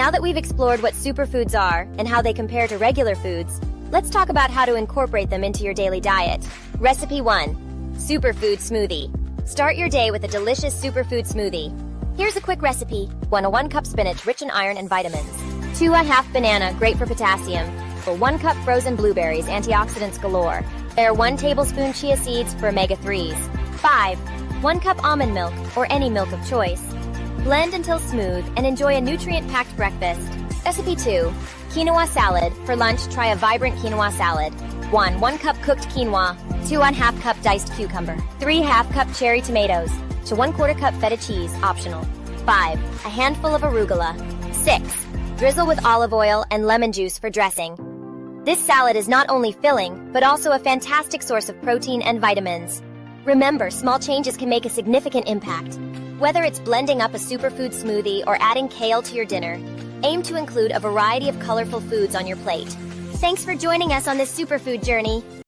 Now that we've explored what superfoods are and how they compare to regular foods, let's talk about how to incorporate them into your daily diet. Recipe 1. Superfood Smoothie. Start your day with a delicious superfood smoothie. Here's a quick recipe. 1 cup spinach, rich in iron and vitamins. 2½ banana, great for potassium. 1 cup frozen blueberries, antioxidants galore. Pair 1 tablespoon chia seeds for omega-3s. 5. 1 cup almond milk, or any milk of choice. Blend until smooth and enjoy a nutrient-packed breakfast. Recipe 2. Quinoa salad. For lunch, try a vibrant quinoa salad. 1 cup cooked quinoa. 2½ cup diced cucumber. 3 half cup cherry tomatoes. To 1/4 cup feta cheese, optional. 5. A handful of arugula. 6. Drizzle with olive oil and lemon juice for dressing. This salad is not only filling, but also a fantastic source of protein and vitamins. Remember, small changes can make a significant impact. Whether it's blending up a superfood smoothie or adding kale to your dinner, aim to include a variety of colorful foods on your plate. Thanks for joining us on this superfood journey.